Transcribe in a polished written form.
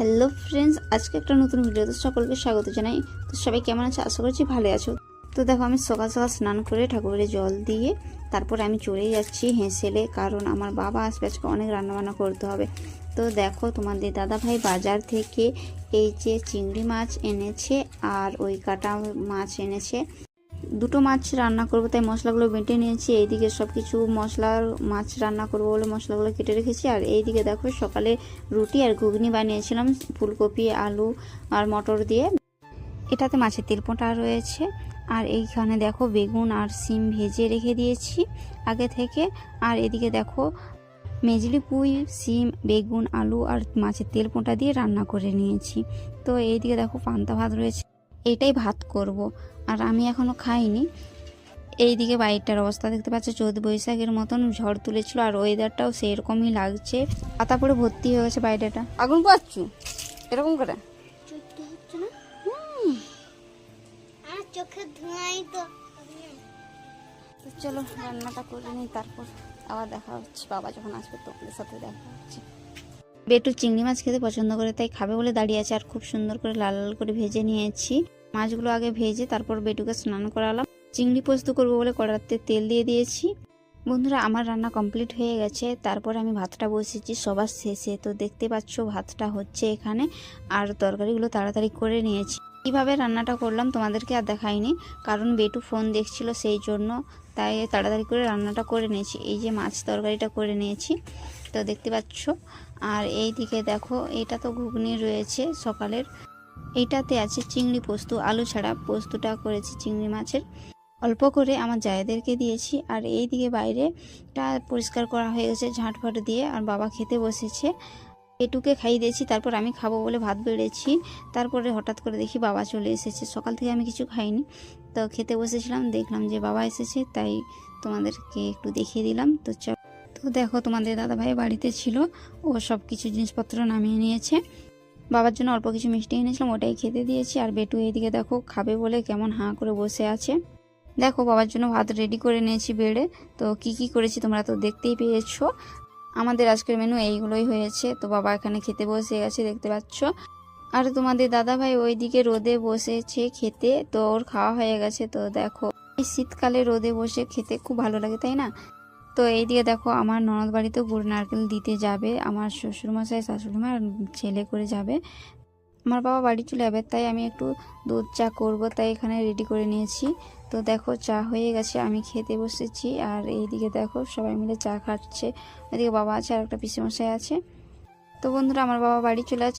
Hello friends, আজকে একটা নতুন ভিডিওতে সকলকে স্বাগত জানাই। তো সবাই কেমন আছে? আশা করছি ভালো আছো। তো দেখো, আমি সকাল সকাল স্নান করে ঠাকুরের জল দিয়ে তারপর আমি চলে যাচ্ছি হেঁসেলে, কারণ আমার বাবা আসবে, আজকে অনেক রান্নাবান্না করতে হবে। তো দেখো, তোমাদের দাদা ভাই বাজার থেকে এই যে চিংড়ি মাছ এনেছে আর ওই কাটা মাছ এনেছে। দুটো মাছ রান্না করবো, তাই মশলাগুলো বেটে নিয়েছি। এইদিকে সব কিছু মশলার মাছ রান্না করবো বলে মশলাগুলো কেটে রেখেছি। আর এইদিকে দেখো, সকালে রুটি আর ঘুগনি বানিয়েছিলাম ফুলকপি, আলু আর মটর দিয়ে। এটাতে মাছের তেলপোঁটা রয়েছে। আর এইখানে দেখো, বেগুন আর সিম ভেজে রেখে দিয়েছি আগে থেকে। আর এদিকে দেখো, মেজলি পুঁই, সিম, বেগুন, আলু আর মাছের তেলপোঁটা দিয়ে রান্না করে নিয়েছি। তো এইদিকে দেখো, পান্তা ভাত রয়েছে, এইটাই ভাত করব। আর আমি এখনো খাইনি। এইদিকে বাইকটার অবস্থা দেখতে পাচ্ছ, চৈত বৈশাখের মতন ঝড় তুলেছিল, আর ওয়েদারটাও সেরকমই লাগছে। পাতা পড়ে ভর্তি হয়ে গেছে বাইরেটা। আগুন পাচ্ছু এরকম করে চোখে ধোঁয়াই তো। চলো রান্নাটা করে নিই, তারপর আবার দেখা হচ্ছে। বাবা যখন আসবে তোদের সাথে দেখা হচ্ছে। বেটু চিংড়ি মাছ খেতে পছন্দ করে, তাই খাবে বলে দাঁড়িয়ে আছে। আর খুব সুন্দর করে লাল লাল করে ভেজে নিয়েছি মাছগুলো আগে ভেজে, তারপর বেটুকে স্নান করালাম। চিংড়ি পোস্ত করবো বলে কড়াতে তেল দিয়ে দিয়েছি। বন্ধুরা, আমার রান্না কমপ্লিট হয়ে গেছে। তারপর আমি ভাতটা বসেছি সবার শেষে। তো দেখতে পাচ্ছ ভাতটা হচ্ছে এখানে, আর তরকারিগুলো তাড়াতাড়ি করে নিয়েছি। কীভাবে রান্নাটা করলাম তোমাদেরকে আর দেখাইনি, কারণ বেটু ফোন দেখছিল, সেই জন্য তাই তাড়াতাড়ি করে রান্নাটা করে নিয়েছি। এই যে মাছ তরকারিটা করে নিয়েছি, তো দেখতে পাচ্ছ। আর এই দিকে দেখো, এটা তো ঘুগনি রয়েছে সকালের। এইটাতে আছে চিংড়ি পোস্ত, আলু ছাড়া পোস্তটা করেছি চিংড়ি মাছের। অল্প করে আমার জায়েদেরকে দিয়েছি। আর এই দিকে বাইরেটা পরিষ্কার করা হয়ে গেছে ঝাঁটফাট দিয়ে, আর বাবা খেতে বসেছে। এটুকে খাইয়ে দিয়েছি, তারপর আমি খাবো বলে ভাত বেড়েছি। তারপরে হঠাৎ করে দেখি বাবা চলে এসেছে। সকাল থেকে আমি কিছু খাইনি, তো খেতে বসেছিলাম, দেখলাম যে বাবা এসেছে, তাই তোমাদেরকে একটু দেখিয়ে দিলাম। তো দেখো, তোমাদের দাদাভাই বাড়িতে ছিল, ও সব কিছু জিনিসপত্র নামিয়ে নিয়েছে। বাবার জন্য অল্প কিছু মিষ্টি এনেছিলাম, ওটাই খেতে দিয়েছি। আর বেটু এইদিকে দেখো, খাবে বলে কেমন হাঁ করে বসে আছে। দেখো, বাবার জন্য ভাত রেডি করে নিয়েছি বেড়ে। তো কি কি করেছি তোমরা তো দেখতেই পেয়েছো। আমাদের আজকের মেনু এইগুলোই হয়েছে। তো বাবা এখানে খেতে বসে গেছে, দেখতে পাচ্ছ। আর তোমাদের দাদা ভাই ওইদিকে রোদে বসেছে খেতে, তো ওর খাওয়া হয়ে গেছে। তো দেখো, এই শীতকালে রোদে বসে খেতে খুব ভালো লাগে, তাই না? তো এইদিকে দেখো, আমার ননদ বাড়িতেও গুড় নারকেল দিতে যাবে। আমার শ্বশুরমশাই, শাশুড়িমা আর ছেলে করে যাবে। আমার বাবা বাড়ি চলে যাবে, তাই আমি একটু দুধ চা করব, তাই এখানে রেডি করে নিয়েছি। তো দেখো, চা হয়ে গেছে, আমি খেতে বসেছি। আর এইদিকে দেখো, সবাই মিলে চা খাচ্ছে। ওইদিকে বাবা আছে আর একটা পিসেমশাই আছে। তো বন্ধুরা, আমার বাবা বাড়ি চলে আছে।